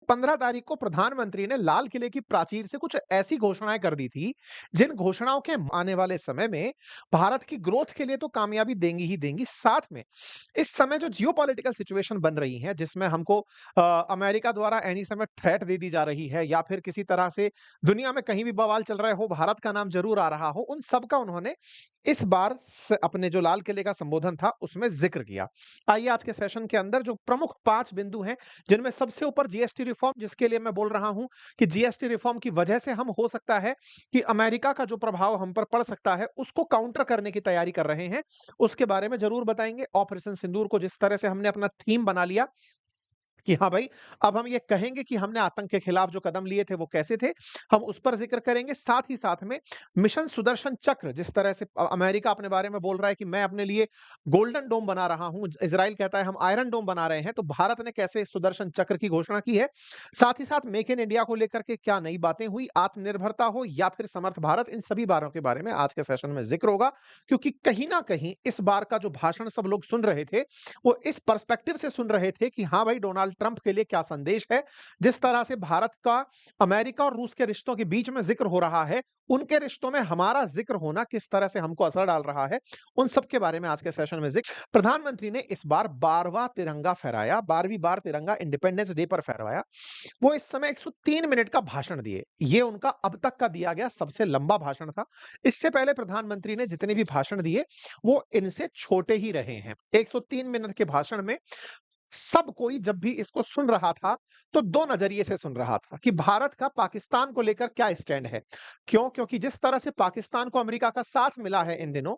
15 तारीख को प्रधानमंत्री ने लाल किले की प्राचीर से कुछ ऐसी घोषणाएं कर दी थी, जिन घोषणाओं के आने वाले समय में भारत की ग्रोथ के लिए तो कामयाबी देंगी ही देंगी, साथ में इस समय जो जियोपॉलिटिकल सिचुएशन बन रही है, जिसमें हमको अमेरिका द्वारा एनी समय थ्रेट दे दी जा रही है या फिर किसी तरह से दुनिया में कहीं भी बवाल चल रहे हो, भारत का नाम जरूर आ रहा हो, उन सब का उन्होंने इस बार अपने जो लाल किले का संबोधन था, उसमें जिक्र किया। आइए आज के सेशन के अंदर जो प्रमुख 5 बिंदु हैं, जिनमें सबसे ऊपर जीएसटी रिफॉर्म, जिसके लिए मैं बोल रहा हूं कि जीएसटी रिफॉर्म की वजह से हम हो सकता है कि अमेरिका का जो प्रभाव हम पर पड़ सकता है, उसको काउंटर करने की तैयारी कर रहे हैं, उसके बारे में जरूर बताएंगे। ऑपरेशन सिंदूर को जिस तरह से हमने अपना थीम बना लिया कि हाँ भाई, अब हम ये कहेंगे कि हमने आतंक के खिलाफ जो कदम लिए थे वो कैसे थे, हम उस पर जिक्र करेंगे। साथ ही साथ में मिशन सुदर्शन चक्र, जिस तरह से अमेरिका अपने बारे में बोल रहा है कि मैं अपने लिए गोल्डन डोम बना रहा हूं, इजराइल कहता है हम आयरन डोम बना रहे हैं, तो भारत ने कैसे सुदर्शन चक्र की घोषणा की है। साथ ही साथ मेक इन इंडिया को लेकर के क्या नई बातें हुई, आत्मनिर्भरता हो या फिर समर्थ भारत, इन सभी बातों के बारे में आज के सेशन में जिक्र होगा। क्योंकि कहीं ना कहीं इस बार का जो भाषण सब लोग सुन रहे थे, वो इस पर्सपेक्टिव से सुन रहे थे कि हाँ भाई, डोनाल्ड ट्रंप के लिए क्या संदेश है। जिस तरह से भारत का अमेरिका और रूस के रिश्तों के बीच में जिक्र हो रहा है, उनके रिश्तों में हमारा जिक्र होना किस तरह से हमको असर डाल रहा है, उन सब के बारे में आज के सेशन में जिक्र। प्रधानमंत्री ने इस बार 12वां तिरंगा फहराया, 12वीं बार तिरंगा इंडिपेंडेंस डे पर फहराया। वो इस समय 103 मिनट का भाषण दिए। ये उनका अब तक का दिया गया सबसे लंबा भाषण था। इससे पहले प्रधानमंत्री ने जितने भी भाषण दिए, वो इनसे छोटे ही रहे हैं। 103 मिनट के भाषण में सब कोई जब भी इसको सुन रहा था, तो 2 नजरिए से सुन रहा था कि भारत का पाकिस्तान को लेकर क्या स्टैंड है। क्यों? क्योंकि जिस तरह से पाकिस्तान को अमेरिका का साथ मिला है इन दिनों,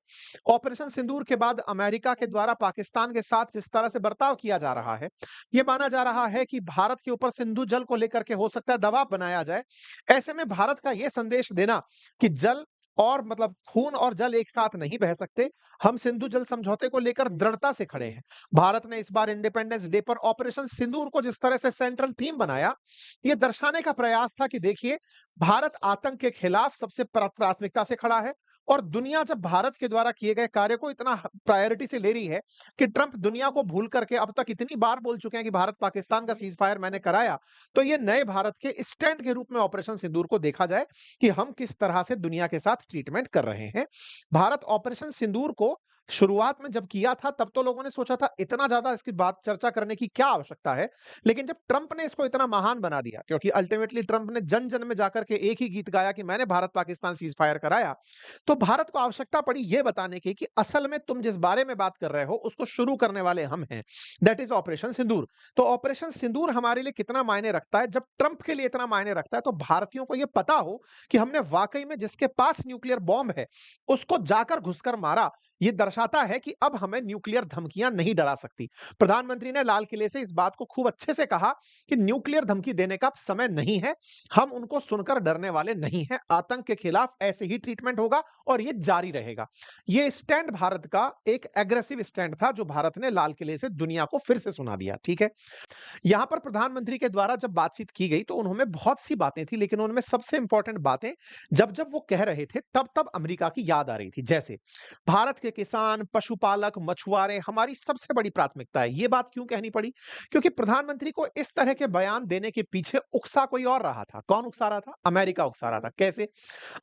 ऑपरेशन सिंदूर के बाद अमेरिका के द्वारा पाकिस्तान के साथ जिस तरह से बर्ताव किया जा रहा है, ये माना जा रहा है कि भारत के ऊपर सिंधु जल को लेकर के हो सकता है दबाव बनाया जाए। ऐसे में भारत का ये संदेश देना कि जल और मतलब खून और जल एक साथ नहीं बह सकते, हम सिंधु जल समझौते को लेकर दृढ़ता से खड़े हैं। भारत ने इस बार इंडिपेंडेंस डे पर ऑपरेशन सिंदूर को जिस तरह से सेंट्रल थीम बनाया, यह दर्शाने का प्रयास था कि देखिए, भारत आतंक के खिलाफ सबसे प्राथमिकता से खड़ा है और दुनिया जब भारत के द्वारा किए गए कार्य को इतना प्रायोरिटी से ले रही है कि ट्रंप दुनिया को भूल करके अब तक इतनी बार बोल चुके हैं कि भारत पाकिस्तान का सीज फायर मैंने कराया, तो ये नए भारत के स्टैंड के रूप में ऑपरेशन सिंदूर को देखा जाए कि हम किस तरह से दुनिया के साथ ट्रीटमेंट कर रहे हैं। भारत ऑपरेशन सिंदूर को शुरुआत में जब किया था, तब तो लोगों ने सोचा था इतना ज्यादा इसकी बात चर्चा करने की क्या आवश्यकता है। लेकिन जब ट्रंप ने इसको इतना महान बना दिया, क्योंकि अल्टीमेटली ट्रंप ने जन जन में जाकर के एक ही गीत गाया कि मैंने भारत पाकिस्तान सीज फायर कराया, तो भारत को आवश्यकता पड़ी यह बताने की कि असल में तुम जिस बारे में बात कर रहे हो, उसको शुरू करने वाले हम हैं। दैट इज ऑपरेशन सिंदूर। तो ऑपरेशन सिंदूर हमारे लिए कितना मायने रखता है, जब ट्रंप के लिए इतना मायने रखता है, तो भारतीयों को यह पता हो कि हमने वाकई में जिसके पास न्यूक्लियर बॉम्ब है, उसको जाकर घुसकर मारा। ये दर्शाता है कि अब हमें न्यूक्लियर धमकियां नहीं डरा सकती। प्रधानमंत्री ने लाल किले से इस बात को खूब अच्छे से कहा कि न्यूक्लियर धमकी देने का समय नहीं है, हम उनको सुनकर डरने वाले नहीं हैं। आतंक के खिलाफ ऐसे ही ट्रीटमेंट होगा और ये जारी रहेगा। ये स्टैंड भारत का एक एग्रेसिव स्टैंड था, जो भारत ने लाल किले से दुनिया को फिर से सुना दिया। ठीक है, यहां पर प्रधानमंत्री के द्वारा जब बातचीत की गई, तो उन्होंने बहुत सी बातें थी, लेकिन उनमें सबसे इंपॉर्टेंट बातें जब जब वो कह रहे थे, तब तब अमेरिका की याद आ रही थी। जैसे भारत के किसान, पशुपालक, मछुआरे हमारी सबसे बड़ी प्राथमिकता है। ये बात क्यों कहनी पड़ी? क्योंकि प्रधानमंत्री को इस तरह के बयान देने के पीछे उकसा कोई और रहा था। कौन उकसा रहा था? अमेरिका उकसा रहा था। कैसे?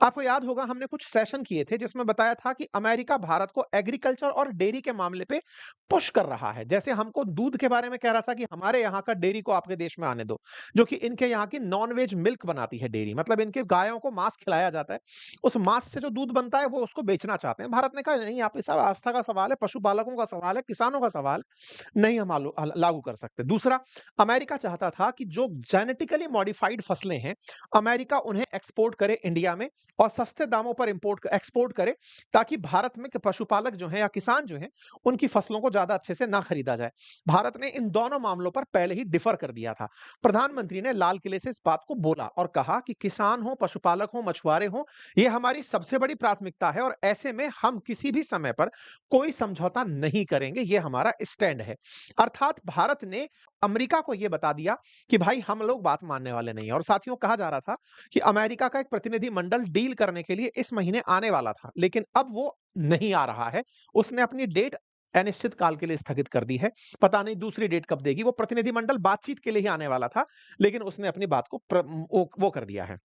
आपको याद होगा, हमने कुछ सेशन किए थे जिसमें बताया था कि अमेरिका भारत को एग्रीकल्चर और डेयरी के मामले पे पुश कर रहा है। जैसे हमको दूध के बारे में कह रहा था कि हमारे यहाँ का डेयरी को आपके देश में आने दो, जो कि इनके यहाँ की नॉन वेज मिल्क बनाती है डेयरी, मतलब इनके गायों को मांस खिलाया जाता है, उस मांस से जो दूध बनता है वो उसको बेचना चाहते हैं। भारत ने कहा नहीं, आप सब आस्था का सवाल है, पशुपालकों का सवाल है, किसानों का सवाल, नहीं हम लागू कर सकते। दूसरा, अमेरिका चाहता था कि जो जेनेटिकली मॉडिफाइड फसलें हैं, अमेरिका उन्हें एक्सपोर्ट करे इंडिया में और सस्ते दामों पर इंपोर्ट एक्सपोर्ट करे, ताकि भारत में के पशुपालक जो हैं या किसान जो हैं, उनकी फसलों को ज्यादा अच्छे से ना खरीदा जाए। भारत ने इन दोनों मामलों पर पहले ही डिफर कर दिया था। प्रधानमंत्री ने लाल किले से इस बात को बोला और कहा कि किसान हो, पशुपालक हो, मछुआरे हो, ये हमारी सबसे बड़ी प्राथमिकता है और ऐसे में हम किसी भी समय पर कोई समझौता नहीं करेंगे, ये हमारा स्टैंड है। अर्थात भारत ने अमेरिका को यह बता दिया कि भाई हम लोग बात मानने वाले नहीं है। और साथियों, कहा जा रहा था कि अमेरिका का एक प्रतिनिधि मंडल डील करने के लिए इस महीने आने वाला था, लेकिन अब वो नहीं आ रहा है। उसने अपनी डेट अनिश्चित काल के लिए स्थगित कर दी है। पता नहीं दूसरी डेट कब देगी। वो प्रतिनिधिमंडल बातचीत के लिए ही आने वाला था, लेकिन उसने अपनी बात को वो कर दिया है।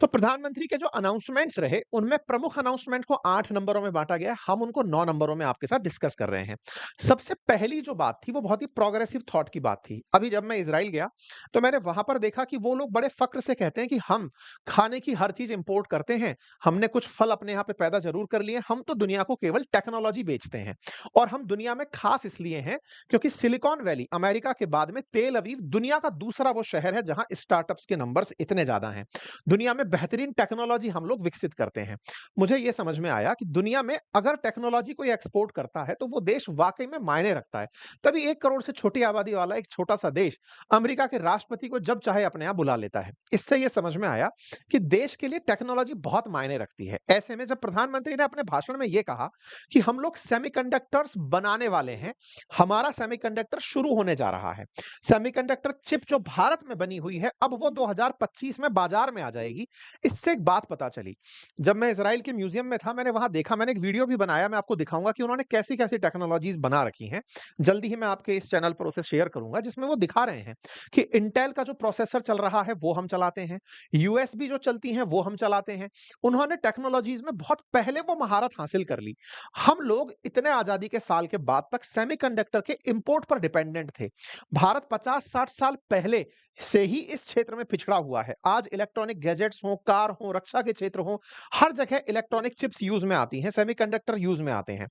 तो प्रधानमंत्री के जो अनाउंसमेंट्स रहे, उनमें प्रमुख अनाउंसमेंट को 8 नंबरों में बाँटा गया है। हम उनको 9 नंबरों में आपके साथ डिस्कस कर रहे हैं। सबसे पहली जो बात थी, वो बहुत ही प्रोग्रेसिव थॉट की बात थी। अभी जब मैं इज़राइल गया, तो मैंने वहाँ पर देखा कि वो लोग बड़े फ़क्र से कहते हैं कि हम खाने की हर चीज़ इम्पोर्ट करते हैं। हमने कुछ फल अपने यहाँ पे पैदा ज़रूर कर लिए, हम तो दुनिया को केवल टेक्नोलॉजी बेचते हैं। और हम दुनिया में ख़ास इसलिए हैं, क्योंकि सिलिकॉन वैली, अमेरिका के बाद में तेल अवीव दुनिया का दूसरा वो शहर है, जहाँ स्टार्टअप्स के नंबर्स इतने ज़्यादा हैं। दुनिया में बेहतरीन टेक्नोलॉजी हम लोग विकसित करते हैं। मुझे ये समझ में आया कि दुनिया में अगर टेक्नोलॉजी कोई एक्सपोर्ट करता है, तो वो देश वाक़ई में मायने रखता है। तभी 1 करोड़ से छोटी आबादी वाला एक छोटा-सा देश अमेरिका के राष्ट्रपति को जब चाहे अपने यहाँ बुला लेता है। इससे ये समझ में आया कि देश के लिए टेक्नोलॉजी बहुत मायने रखती है। ऐसे में जब प्रधानमंत्री ने अपने भाषण में ये कहा कि हम लोग सेमीकंडक्टर्स बनाने वाले हैं, हमारा सेमीकंडक्टर शुरू होने जा रहा है। सेमीकंडक्टर चिप जो भारत में बनी हुई है, अब वो 2025 में बाजार में आ जाएगी। इससे एक बात पता चली, जब मैं इज़राइल के म्यूज़ियम में था, मैंने वहाँ देखा, मैंने एक वीडियो भी बनाया, मैं आपको दिखाऊँगा कि उन्होंने कैसी-कैसी टेक्नोलॉज़ीज़ बना रखी हैं। जल्दी ही मैं आपके इस चैनल पर उसे शेयर करूँगा, जिसमें वो दिखा रहे हैं कि इंटेल का जो प्रोसेसर चल रहा है, वो हम चलाते हैं। यूएसबी जो चलती हैं, वो हम चलाते हैं। उन्होंने टेक्नोलॉज़ीज़ में बहुत पहले वो महारत हासिल कर ली। हम लोग इतने आज़ादी के साल के बाद तक सेमीकंडक्टर के इम्पोर्ट पर डिपेंडेंट थे। भारत 50-60 साल पहले से ही इस क्षेत्र में पिछड़ा हुआ है। आज इलेक्ट्रॉनिक गैजेट्स हों, कार हों, रक्षा के क्षेत्र हों, हर जगह इलेक्ट्रॉनिक चिप्स यूज़ में आती हैं, सेमीकंडक्टर यूज़ में आते हैं।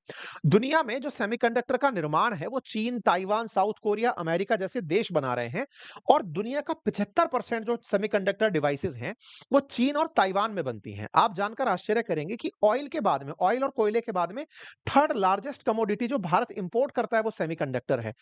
दुनिया में जो सेमीकंडक्टर का निर्माण है, वो चीन, ताइवान, साउथ कोरिया, अमेरिका जैसे देश बना रहे हैं और दुनिया का 75% जो सेमीकंडक्टर डिवाइसेज़ हैं, वो चीन और ताइवान में बनती हैं। आप जानकर आश्चर्य करेंगे कि ऑयल और कोयले के बाद में 3rd लार्जेस्ट कमोडिटी जो भारत इंपोर्ट करता है, वो सेमीकंडक्टर है।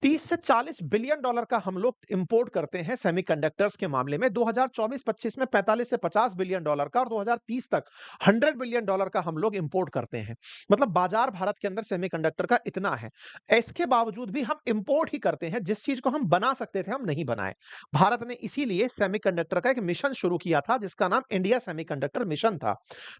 30 से 40 बिलियन डॉलर का हम लोग इंपोर्ट करते हैं सेमीकंडक्टर्स के मामले में। 2024-25 में 45 से 50 बिलियन डॉलर का और 2030 तक 100 बिलियन डॉलर का हम लोग इंपोर्ट करते हैं। मतलब बाजार भारत के अंदर सेमीकंडक्टर का इतना है। इसके बावजूद भी हम इंपोर्ट ही करते हैं, जिस चीज को हम बना सकते थे, हम नहीं बनाए। भारत ने इसीलिए सेमीकंडक्टर का एक मिशन शुरू किया था, जिसका नाम इंडिया सेमीकंडक्टर मिशन था।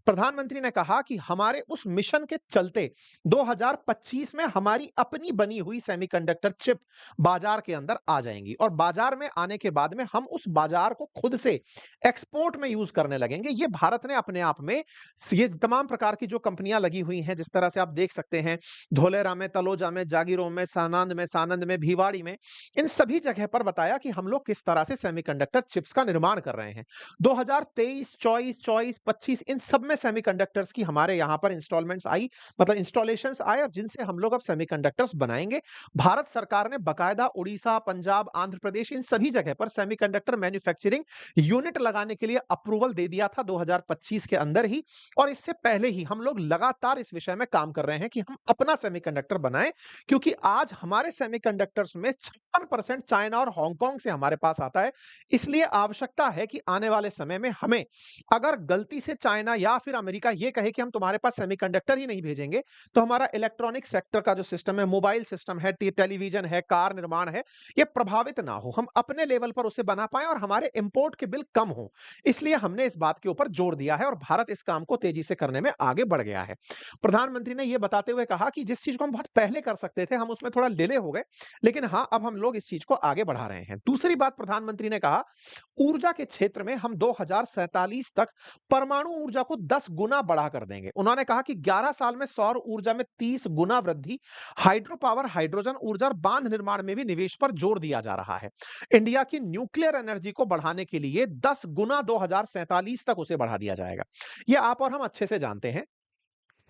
प्रधानमंत्री ने कहा कि हमारे उस मिशन के चलते 2025 में हमारी अपनी बनी हुई सेमीकंडक्टर चिप बाजार के अंदर आ जाएंगी और बाजार में आने के बाद में हम उस बाजार को खुद से एक्सपोर्ट में यूज करने लगेंगे। ये भारत ने अपने आप में ये तमाम प्रकार की जो कंपनियां लगी हुई हैं, जिस तरह से आप देख सकते हैं, धोलेरा में, तलोजा में, जागीरों में, सानंद में, भिवाड़ी में, इन सभी जगह पर बताया कि हम लोग किस तरह से सेमीकंडक्टर चिप्स का निर्माण कर रहे हैं। 2023, 24, 25 इन सब में सेमीकंडक्टर्स की हमारे यहाँ पर इंस्टॉलमेंट्स आई, मतलब इंस्टॉलेशंस आए और जिनसे हम लोग अब सेमीकंडक्टर्स बनाएंगे। भारत सरकार ने बकायदा उड़ीसा, पंजाब, आंध्र प्रदेश इन सभी जगह पर सेमीकंडक्टर मैन्युफैक्चरिंग यूनिट लगाने के लिए अप्रूवल दे दिया था 2025 के अंदर ही। और इससे पहले ही हम लोग लगातार इस विषय में काम कर रहे हैं कि हम अपना सेमीकंडक्टर बनाएं, क्योंकि आज हमारे सेमीकंडक्टर्स में 56% चाइना और हांगकांग से हमारे पास आता है। इसलिए आवश्यकता है कि आने वाले समय में हमें, अगर गलती से चाइना या फिर अमेरिका ये कहे कि हम तुम्हारे पास सेमीकंडक्टर ही नहीं भेजेंगे, तो हमारा इलेक्ट्रॉनिक सेक्टर का जो सिस्टम है, मोबाइल सिस्टम है, टेलीविजन है, कार निर्माण है, ये प्रभावित ना हो, हम अपने लेवल पर उसे बना पाएं और हमारे इंपोर्ट के बिल कम हो। इसलिए हमने इस बात के ऊपर जोर दिया है और भारत इस काम को तेजी से करने में आगे बढ़ गया है। प्रधानमंत्री ने यह बताते हुए कहा कि जिस चीज को हम बहुत पहले कर सकते थे, हम उसमें थोड़ा डिले हो गए, लेकिन हां, अब हम लोग इस चीज को आगे बढ़ा रहे हैं। दूसरी बात प्रधानमंत्री ने कहा, ऊर्जा के क्षेत्र में हम 2047 तक परमाणु ऊर्जा को 10 गुना बढ़ा कर देंगे। उन्होंने कहा कि 11 साल में सौर ऊर्जा में 30 गुना वृद्धि, हाइड्रो पावर, हाइड्रोजन ऊर्जा और बांध निर्माण में भी निवेश पर जोर दिया जा रहा है। इंडिया की न्यूक्लियर एनर्जी को बढ़ाने के लिए 10 गुना 2047 तक उसे बढ़ा दिया जाएगा। ये आप और हम अच्छे से जानते हैं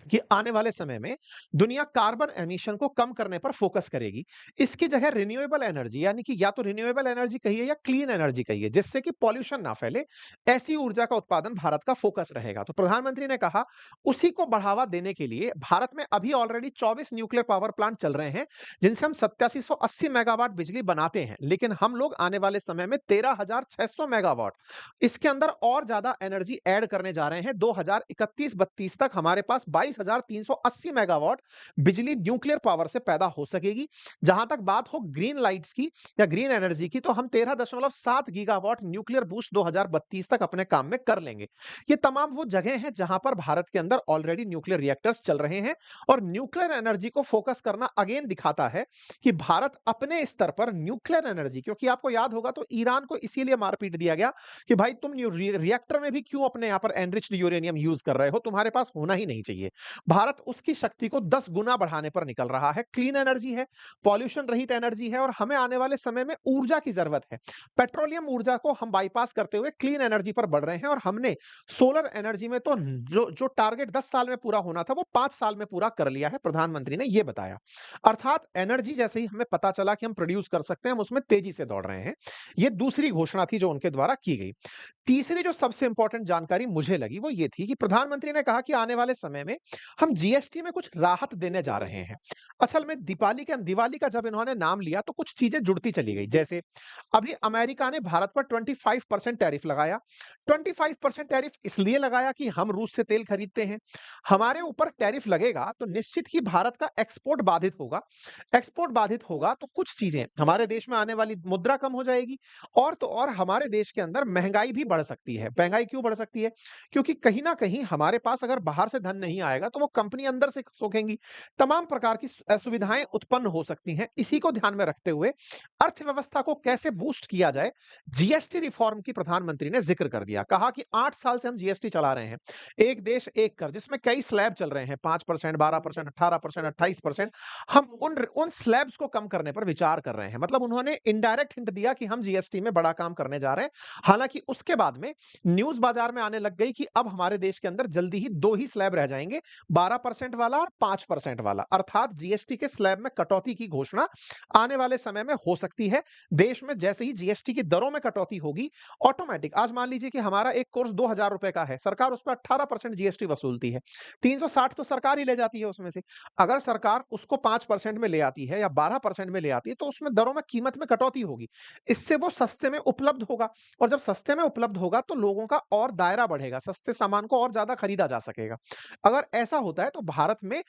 कि आने वाले समय में दुनिया कार्बन एमिशन को कम करने पर फोकस करेगी। इसकी जगह रिन्यूएबल एनर्जी, यानी कि या तो रिन्यूएबल एनर्जी कहिए या क्लीन एनर्जी कहिए, जिससे कि पॉल्यूशन ना फैले, ऐसी ऊर्जा का उत्पादन भारत का फोकस रहेगा। तो प्रधानमंत्री ने कहा, उसी को बढ़ावा देने के लिए भारत में अभी ऑलरेडी 24 न्यूक्लियर पावर प्लांट चल रहे हैं, जिनसे हम 8780 मेगावाट बिजली बनाते हैं। लेकिन हम लोग आने वाले समय में 13600 मेगावाट इसके अंदर और ज्यादा एनर्जी ऐड करने जा रहे हैं। 2031-32 तक हमारे पास 22 22,380 मेगावाट बिजली न्यूक्लियर पावर से पैदा हो सकेगी। जहां तक बात हो ग्रीन लाइट्स की या ग्रीन एनर्जी की, तो हम 13.7 गीगावाट न्यूक्लियर बूस्ट 2032 तक अपने काम में कर लेंगे। ये तमाम वो जगह हैं जहां पर भारत के अंदर ऑलरेडी न्यूक्लियर रिएक्टर्स चल रहे हैं, और न्यूक्लियर एनर्जी को फोकस करना अगेन दिखाता है कि भारत अपने स्तर पर न्यूक्लियर एनर्जी, क्योंकि आपको याद होगा तो ईरान को इसीलिए मारपीट दिया गया कि भाई तुम रिएक्टर में भी क्यों अपने यहां पर एनरिच्ड यूरेनियम यूज कर रहे हो, तुम्हारे पास होना ही नहीं चाहिए। भारत उसकी शक्ति को 10 गुना बढ़ाने पर निकल रहा है। क्लीन एनर्जी है, पॉल्यूशन रहित एनर्जी है, और हमें आने वाले समय में ऊर्जा की जरूरत है। पेट्रोलियम ऊर्जा को हम बाईपास करते हुए क्लीन एनर्जी पर बढ़ रहे हैं, और हमने सोलर एनर्जी में तो जो जो टारगेट 10 साल में पूरा होना था वो 5 साल में पूरा कर लिया है, प्रधानमंत्री ने यह बताया। अर्थात एनर्जी जैसे ही हमें पता चला कि हम प्रोड्यूस कर सकते हैं, हम उसमें तेजी से दौड़ रहे हैं। यह दूसरी घोषणा थी जो उनके द्वारा की गई। तीसरी जो सबसे इंपॉर्टेंट जानकारी मुझे लगी वो ये थी कि प्रधानमंत्री ने कहा कि आने वाले समय में हम जीएसटी में कुछ राहत देने जा रहे हैं। असल में दिवाली का जब इन्होंने नाम लिया तो कुछ चीजें जुड़ती चली गई। जैसे अभी अमेरिका ने भारत पर 25% टैरिफ लगाया। 25% टैरिफ इसलिए लगाया कि हम रूस से तेल खरीदते हैं। हमारे ऊपर टैरिफ लगेगा तो निश्चित ही भारत का एक्सपोर्ट बाधित होगा। एक्सपोर्ट बाधित होगा तो कुछ चीजें हमारे देश में आने वाली मुद्रा कम हो जाएगी, और तो और हमारे देश के अंदर महंगाई भी बढ़ सकती है। महंगाई क्यों बढ़ सकती है? क्योंकि कहीं ना कहीं हमारे पास अगर बाहर से धन नहीं आएगा तो वो कंपनी अंदर से सोखेंगी। तमाम प्रकार की असुविधाएं उत्पन्न हो सकती हैं। इसी को ध्यान में रखते हुए अर्थव्यवस्था को कैसे बूस्ट किया जाए, जीएसटी रिफॉर्म की प्रधानमंत्री ने जिक्र कर दिया। कहा कि 8 साल से हम जीएसटी चला रहे हैं, एक देश एक कर, जिसमें कई स्लैब चल रहे हैं, 5%, 12%, 18%, 28%। हम उन स्लैब्स को कम करने पर विचार कर रहे हैं। मतलब उन्होंने इनडायरेक्ट हिंट दिया कि हम जीएसटी में बड़ा काम करने जा रहे हैं। हालांकि उसके बाद में न्यूज बाजार में आने लग गई कि अब हमारे देश के अंदर जल्दी ही 2 ही स्लैब रह जाएंगे, 12% वाला और 5% वाला। अर्थात जीएसटी के स्लैब में कटौती की घोषणा आने वाले समय में हो सकती है। देश में जैसे ही जीएसटी की दरों में कटौती होगी, ऑटोमेटिक, आज मान लीजिए कि हमारा एक कोर्स 2000 रुपए का है, सरकार उस पर 18% जीएसटी वसूलती है, 360 तो सरकार ही ले जाती है उसमें से। अगर सरकार उसको 5% में ले आती है या 12% में ले आती है तो उसमें दरों में कीमत में कटौती होगी। इससे वो सस्ते में उपलब्ध होगा, और जब सस्ते में उपलब्ध होगा तो लोगों का और दायरा बढ़ेगा, सस्ते सामान को और ज्यादा खरीदा जा सकेगा। अगर ऐसा होता है तो भारत में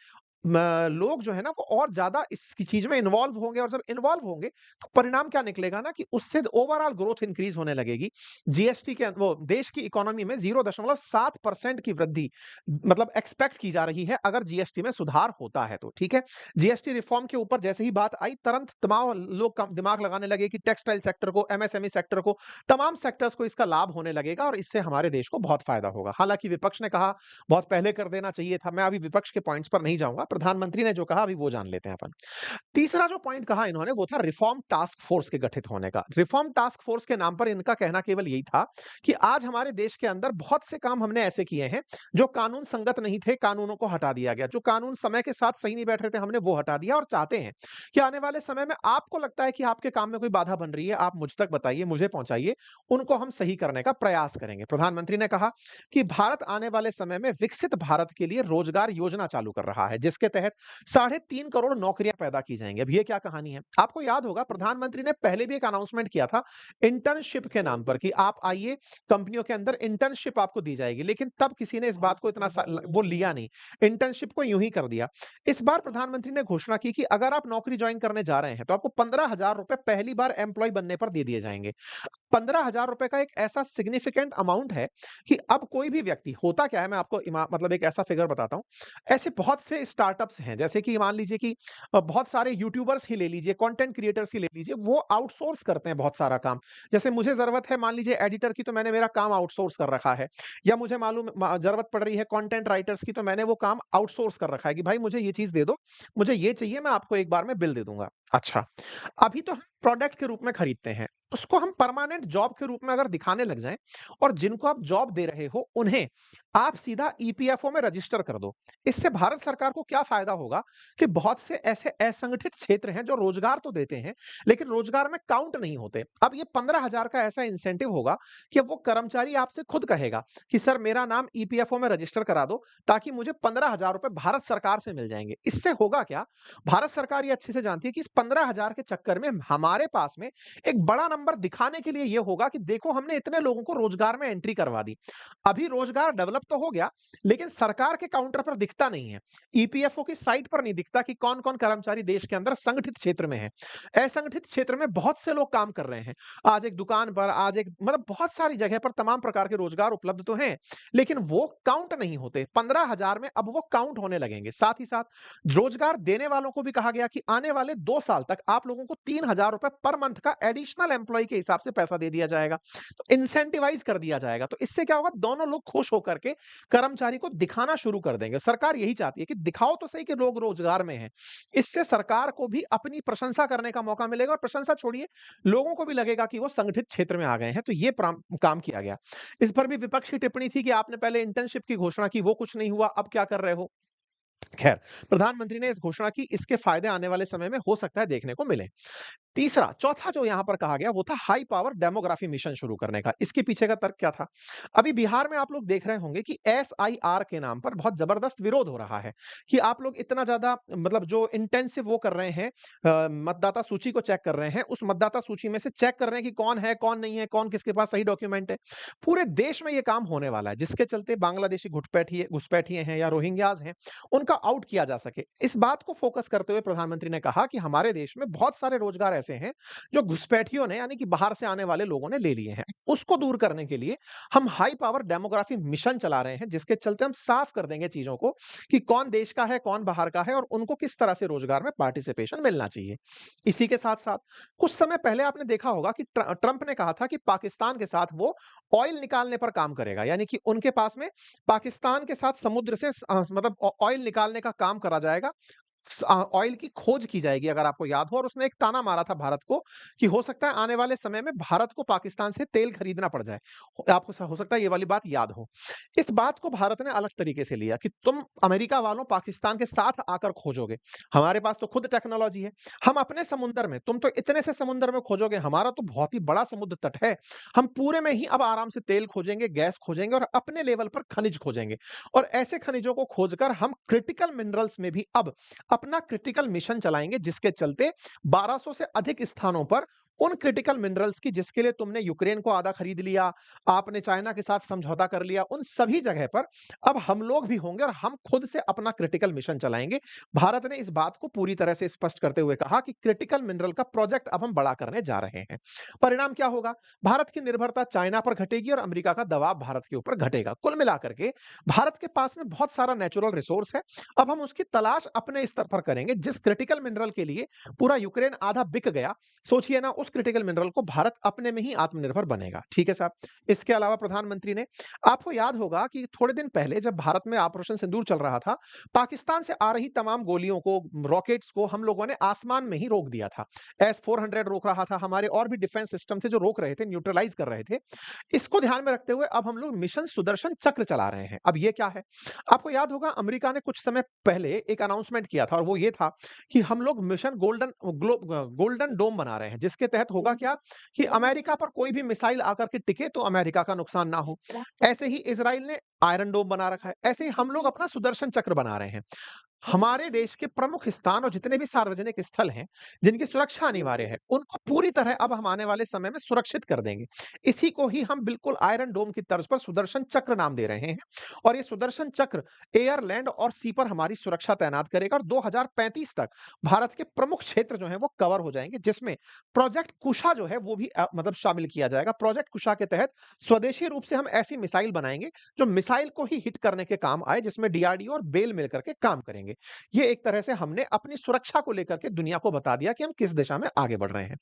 लोग जो है ना वो और ज्यादा इस चीज में इन्वॉल्व होंगे, और जब इन्वॉल्व होंगे तो परिणाम क्या निकलेगा ना कि उससे ओवरऑल ग्रोथ इंक्रीज होने लगेगी। जीएसटी के वो देश की इकोनॉमी में 0.7% की वृद्धि मतलब एक्सपेक्ट की जा रही है अगर जीएसटी में सुधार होता है तो। ठीक है, जीएसटी रिफॉर्म के ऊपर जैसे ही बात आई, तुरंत तमाम लोग दिमाग लगाने लगे कि टेक्सटाइल सेक्टर को, एमएसएमई सेक्टर को, तमाम सेक्टर्स को इसका लाभ होने लगेगा और इससे हमारे देश को बहुत फायदा होगा। हालांकि विपक्ष ने कहा बहुत पहले कर देना चाहिए था। मैं अभी विपक्ष के पॉइंट्स पर नहीं जाऊंगा, प्रधानमंत्री ने जो कहा अभी वो जान लेते हैं अपन। तीसरा जो पॉइंट कहा इन्होंने वो था रिफॉर्म टास्क फोर्स के गठित होने का। रिफॉर्म टास्क फोर्स के नाम पर इनका कहना केवल यही था कि आज हमारे देश के अंदर बहुत से काम हमने ऐसे किए हैं जो कानून संगत नहीं थे, कानूनों को हटा दिया गया। जो कानून समय के साथ सही नहीं बैठ रहे थे, हमने वो हटा दिया, और चाहते हैं कि आने वाले समय में आपको लगता है कि आपके काम में कोई बाधा बन रही है, आप मुझ तक बताइए, मुझे पहुंचाइए, उनको हम सही करने का प्रयास करेंगे। प्रधानमंत्री ने कहा कि भारत आने वाले समय में विकसित भारत के लिए रोजगार योजना चालू कर रहा है, जिसके तहत 3.5 करोड़ नौकरियां पैदा की जाएंगी। अब ये क्या कहानी है? आपको याद होगा प्रधानमंत्री ने पहले भी एक अनाउंसमेंट किया था इंटर्नशिप के नाम पर कि आप आइए, कंपनियों के अंदर इंटर्नशिप आपको दी जाएगी, लेकिन तब किसी ने इस बात को इतना वो लिया नहीं, इंटर्नशिप को यूं ही कर दिया। इस बार प्रधानमंत्री ने घोषणा की कि अगर आप नौकरी ज्वाइन करने जा रहे हैं तो आपको 15,000 रुपए पहली बार एम्प्लॉय बनने पर दे दिए जाएंगे। 15,000 रुपए का एक ऐसा सिग्निफिकेंट अमाउंट है कि अब कोई भी व्यक्ति, होता क्या है मैं आपको मतलब एक ऐसा फिगर बताता हूं। ऐसे बहुत से स्टार्टअप्स हैं, जैसे कि मान लीजिए कि बहुत सारे यूट्यूबर्स ही ले लीजिए, कंटेंट क्रिएटर्स ही ले लीजिए, वो आउटसोर्स करते हैं बहुत सारा काम। जैसे मुझे जरूरत है मान लीजिए एडिटर की, तो मैंने मेरा काम आउटसोर्स कर रखा है, या मुझे मालूम जरूरत पड़ रही है कंटेंट राइटर्स की, तो मैंने वो काम आउटसोर्स कर रखा है कि भाई मुझे ये चीज दे दो, मुझे ये चाहिए, मैं आपको एक बार में बिल दे दूंगा। अच्छा, अभी तो हम प्रोडक्ट के रूप में खरीदते हैं, उसको हम परमानेंट जॉब के रूप में अगर दिखाने लग जाएं, और जिनको आप जॉब दे रहे हो उन्हें आप सीधा ईपीएफओ में रजिस्टर कर दो। इससे भारत सरकार को क्या फायदा होगा कि बहुत से ऐसे असंगठित क्षेत्र हैं जो रोजगार तो देते हैं लेकिन रोजगार में काउंट नहीं होते। अब ये 15,000 का ऐसा इंसेंटिव होगा कि अब वो कर्मचारी आपसे खुद कहेगा कि सर मेरा नाम ईपीएफओ में रजिस्टर करा दो, ताकि मुझे 15,000 रुपए भारत सरकार से मिल जाएंगे। इससे होगा क्या, भारत सरकार ये अच्छे से जानती है कि इस 15,000 के चक्कर में हमारे पास में एक बड़ा नंबर दिखाने के लिए ये होगा कि देखो हमने इतने लोगों को रोजगार में एंट्री करवा दी। अभी रोजगार डेवलप तो हो गया, लेकिन सरकार के काउंटर पर दिखता नहीं है। ईपीएफओ की साइट पर नहीं दिखता कि कौन-कौन कर्मचारी देश के अंदर संगठित क्षेत्र में है। असंगठित क्षेत्र में बहुत से लोग काम कर रहे हैं। आज एक दुकान पर, आज एक मतलब बहुत सारी जगह पर तमाम प्रकार के रोजगार उपलब्ध तो हैं, लेकिन वो काउंट नहीं होते। 15,000 में अब वो काउंट होने लगेंगे। साथ ही साथ रोजगार देने वालों को भी कहा गया कि आने वाले 2 साल तक आप लोगों को ₹3,000 पर मंथ का एडिशनल एम्प्लॉयी के हिसाब से पैसा दे दिया जाएगा। तो इंसेंटिवाइज़ कर दिया जाएगा। तो इससे क्या होगा, दोनों लोग खुश होकर के कर्मचारी को दिखाना शुरू कर देंगे। सरकार यही चाहती है कि दिखाओ तो सही कि लोग रोजगार में हैं। इससे सरकार को भी अपनी प्रशंसा करने का मौका मिलेगा और प्रशंसा छोड़िए, लोगों को भी लगेगा कि वो संगठित क्षेत्र में आ गए हैं। तो ये काम किया गया। इस पर भी विपक्ष की टिप्पणी थी कि आपने पहले इंटर्नशिप की घोषणा की, वो कुछ नहीं हुआ, अब क्या कर रहे हो? खैर, प्रधानमंत्री ने इस घोषणा की, इसके फायदे आने वाले समय में हो सकता है देखने को मिले। तीसरा, चौथा जो यहां पर कहा गया वो था हाई पावर डेमोग्राफी मिशन शुरू करने का। इसके पीछे का तर्क क्या था? अभी बिहार में आप लोग देख रहे होंगे कि एसआईआर के नाम पर बहुत जबरदस्त विरोध हो रहा है कि आप लोग इतना ज्यादा मतलब जो इंटेंसिव वो कर रहे हैं, मतदाता सूची को चेक कर रहे हैं, उस मतदाता सूची में से चेक कर रहे हैं कि कौन है, कौन नहीं है, कौन किसके पास सही डॉक्यूमेंट है। पूरे देश में ये काम होने वाला है, जिसके चलते बांग्लादेशी घुसपैठिए हैं या रोहिंग्याज हैं, उनका आउट किया जा सके। इस बात को फोकस करते हुए प्रधानमंत्री ने कहा कि हमारे देश में बहुत सारे रोजगार ऐसे हैं जो घुसपैठियों ने यानी कि बाहर से आने वाले लोगों ने ले लिए हैं। उसको दूर करने के लिए हम हाई पावर डेमोग्राफी मिशन चला रहे हैं, जिसके चलते हम साफ कर देंगे चीजों को कि कौन देश का है, कौन बाहर का है और उनको किस तरह से रोजगार में पार्टिसिपेशन मिलना चाहिए। इसी के साथ-साथ कुछ समय पहले आपने देखा होगा कि ट्रंप ने कहा था कि पाकिस्तान के साथ वो ऑयल निकालने पर काम करेगा, यानी कि उनके पास में पाकिस्तान के साथ समुद्र से मतलब ऑयल निकालने का काम करा जाएगा। ऑयल की खोज की जाएगी अगर आपको याद हो, और उसने एक ताना मारा था भारत को कि हो सकता है आने वाले समय में भारत को पाकिस्तान से तेल खरीदना पड़ जाए। आपको हो सकता है ये वाली बात याद हो। इस बात को भारत ने अलग तरीके से लिया कि तुम अमेरिका वालों पाकिस्तान के साथ आकर खोजोगे। हमारे पास तो खुद टेक्नोलॉजी है। हम अपने समुद्र में, तुम तो इतने से समुद्र में खोजोगे, हमारा तो बहुत ही बड़ा समुद्र तट है। हम पूरे में ही अब आराम से तेल खोजेंगे, गैस खोजेंगे और अपने लेवल पर खनिज खोजेंगे। और ऐसे खनिजों को खोजकर हम क्रिटिकल मिनरल्स में भी अब अपना क्रिटिकल मिशन चलाएंगे, जिसके चलते 1200 से अधिक स्थानों पर उन क्रिटिकल मिनरल्स की जिसके लिए तुमने यूक्रेन को आधा खरीद लिया, आपने चाइना के साथ समझौता कर लिया, उन सभी जगह पर अब हम लोग भी होंगे और हम खुद से अपना क्रिटिकल मिशन चलाएंगे। भारत ने इस बात को पूरी तरह से स्पष्ट करते हुए कहा कि क्रिटिकल मिनरल का प्रोजेक्ट अब हम बड़ा करने जा रहे हैं। परिणाम क्या होगा? भारत की निर्भरता चाइना पर घटेगी और अमेरिका का दबाव भारत के ऊपर घटेगा। कुल मिलाकर के भारत के पास में बहुत सारा नेचुरल रिसोर्स है। अब हम उसकी तलाश अपने स्तर पर करेंगे। जिस क्रिटिकल मिनरल के लिए पूरा यूक्रेन आधा बिक गया, सोचिए ना, उस क्रिटिकल मिनरल को भारत अपने में ही आत्मनिर्भर बनेगा। ठीक है साहब। इसके अलावा प्रधानमंत्री ने, आपको याद होगा कि थोड़े दिन पहले जब भारत में ऑपरेशन सिंदूर चल रहा था, पाकिस्तान से आ रही तमाम गोलियों को, रॉकेट्स को हम लोगों ने आसमान में ही रोक दिया था। S-400 रोक रहा था, हमारे और भी डिफेंस सिस्टम थे जो रोक रहे थे, न्यूट्रलाइज कर रहे थे। इसको ध्यान में रखते हुए अब हम लोग मिशन सुदर्शन चक्र चला रहे हैं। अब ये क्या है? आपको याद होगा अमेरिका ने कुछ समय पहले एक अनाउंसमेंट किया था और वो ये था कि हम लोग मिशन गोल्डन डोम बना रहे हैं, जिसके तहत होगा क्या कि अमेरिका पर कोई भी मिसाइल आकर के टिके तो अमेरिका का नुकसान ना हो। ऐसे ही इजराइल ने आयरन डोम बना रखा है, ऐसे ही हम लोग अपना सुदर्शन चक्र बना रहे हैं। हमारे देश के प्रमुख स्थान और जितने भी सार्वजनिक स्थल हैं, जिनकी सुरक्षा अनिवार्य है, उनको पूरी तरह अब हम आने वाले समय में सुरक्षित कर देंगे। इसी को ही हम बिल्कुल आयरन डोम की तर्ज पर सुदर्शन चक्र नाम दे रहे हैं और ये सुदर्शन चक्र एयर, लैंड और सी पर हमारी सुरक्षा तैनात करेगा और 2035 तक भारत के प्रमुख क्षेत्र जो हैं वो कवर हो जाएँगे, जिसमें प्रोजेक्ट कुशा जो है वो भी मतलब शामिल किया जाएगा। प्रोजेक्ट कुशा के तहत स्वदेशी रूप से हम ऐसी मिसाइल बनाएँगे, जो मिसाइल को ही हिट करने के काम आए, जिसमें डीआरडीओ और बेल मिलकर के काम करेंगे। ये एक तरह से हमने अपनी सुरक्षा को लेकर के दुनिया को बता दिया कि हम किस दिशा में आगे बढ़ रहे हैं।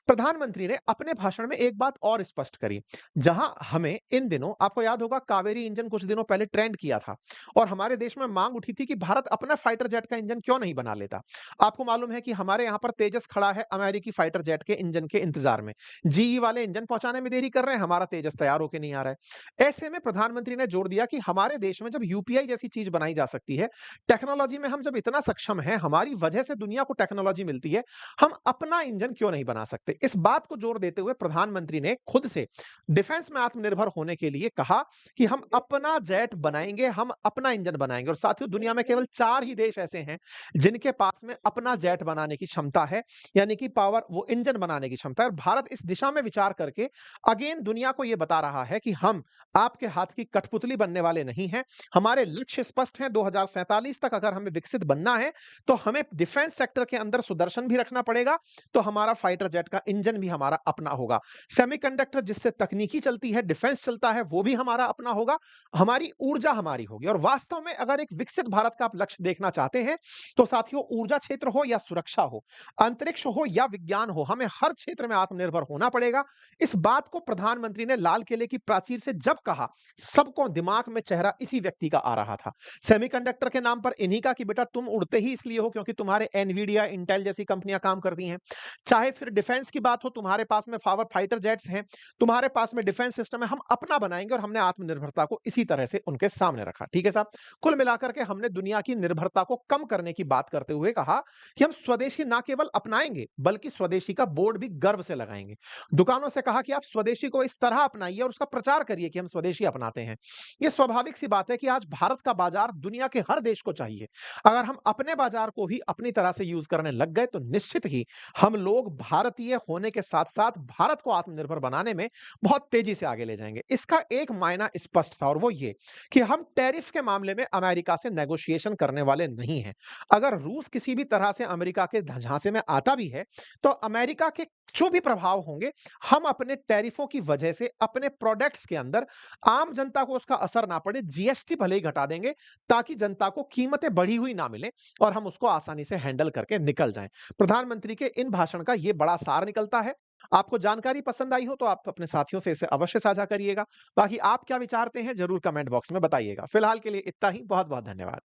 प्रधानमंत्री ने अपने भाषण में एक बात और स्पष्ट करी, जहां हमें इन दिनों, आपको याद होगा, कावेरी इंजन कुछ दिनों पहले ट्रेंड किया था और हमारे देश में मांग उठी थी कि भारत अपना फाइटर जेट का इंजन क्यों नहीं बना लेता। आपको मालूम है कि हमारे यहां पर तेजस खड़ा है अमेरिकी फाइटर जेट के इंजन के इंतजार में। जीई वाले इंजन पहुंचाने में देरी कर रहे हैं, हमारा तेजस तैयार होकर नहीं आ रहा है। ऐसे में प्रधानमंत्री ने जोर दिया कि हमारे देश में जब यूपीआई जैसी चीज बनाई जा सकती है, टेक्नोलॉजी टेक्नोलॉजी में हम जब इतना सक्षम हैं, हमारी वजह से दुनिया को टेक्नोलॉजी मिलती है, हम अपना इंजन क्यों नहीं बना सकते? इस बात को जोर देते हुए प्रधानमंत्री ने खुद से डिफेंस में आत्मनिर्भर होने के लिए कहा कि हम अपना जेट बनाएँगे, हम अपना इंजन बनाएँगे और साथियों दुनिया में केवल 4 ही देश ऐसे हैं, जिनके पास में अपना जेट बनाने की क्षमता है, यानी कि पावर वो इंजन बनाने की क्षमता है और भारत इस दिशा में विचार करके अगेन दुनिया को ये बता रहा है कि हम आपके हाथ की कठपुतली बनने वाले नहीं हैं। हमारे लक्ष्य स्पष्ट हैं, 2047 तक अगर हमें विकसित बनना है, तो हमें डिफेंस सेक्टर के अंदर सुदर्शन भी रखना पड़ेगा, तो हमारा फाइटर जेट का इंजन भी हमारा अपना होगा। सेमीकंडक्टर जिससे तकनीकी चलती है, डिफेंस चलता है, वो भी हमारा अपना होगा। हमारी ऊर्जा हमारी होगी और वास्तव में अगर एक विकसित भारत का आप लक्ष्य देखना चाहते हैं, तो साथियों ऊर्जा क्षेत्र हो या सुरक्षा हो, अंतरिक्ष हो या विज्ञान हो, हमें हर क्षेत्र में आत्मनिर्भर होना पड़ेगा। इस बात को प्रधानमंत्री ने लाल किले की प्राचीर से जब कहा, सबको दिमाग में चेहरा इसी व्यक्ति का आ रहा था। सेमीकंडक्टर के नाम पर इन्हीं का कि बेटा तुम उड़ते ही इसलिए हो क्योंकि तुम्हारे एनवीडिया, इंटेल जैसी कंपनियां काम करती हैं। चाहे फिर डिफेंस की बात हो, तुम्हारे पास में पावर फाइटर जेट्स हैं, तुम्हारे पास में डिफेंस सिस्टम है, हम अपना बनाएंगे और हमने आत्मनिर्भरता को इसी तरह से उनके सामने रखा। ठीक है साहब? कुल मिलाकर के हमने दुनिया की निर्भरता को कम करने की बात करते हुए कहा कि हम स्वदेशी ना केवल अपनाएंगे, बल्कि स्वदेशी का बोर्ड भी गर्व से लगाएंगे। दुकानों से कहा कि आप स्वदेशी को इस तरह अपनाइए और उसका प्रचार करिए कि हम स्वदेशी अपनाते हैं। ये स्वाभाविक सी बात है कि आज भारत का बाजार दुनिया के हर देश को चाहिए। अगर हम अपने बाजार को ही अपनी तरह से यूज करने लग गए तो निश्चित ही हम लोग भारतीय होने के साथ-साथ भारत को आत्मनिर्भर बनाने में बहुत तेजी से आगे ले जाएंगे। इसका एक मायना स्पष्ट था और वो ये कि हम टैरिफ के मामले में अमेरिका से नेगोशिएशन करने वाले नहीं हैं। अगर रूस किसी भी तरह से अमेरिका के झांसे में आता भी है, तो अमेरिका के जो भी प्रभाव होंगे, हम अपने टैरिफों की वजह से अपने प्रोडक्ट्स के अंदर आम जनता को उसका असर ना पड़े, जीएसटी भले ही घटा देंगे, ताकि जनता को कीमतें बढ़ी हुई ना मिलें और हम उसको आसानी से हैंडल करके निकल जाएँ। प्रधानमंत्री के इन भाषण का ये बड़ा सार निकलता है। आपको जानकारी पसंद आई हो तो आप अपने साथियों से इसे अवश्य साझा करिएगा। बाकी आप क्या विचारते हैं ज़रूर कमेंट बॉक्स में बताइएगा। फिलहाल के लिए इतना ही, बहुत-बहुत धन्यवाद।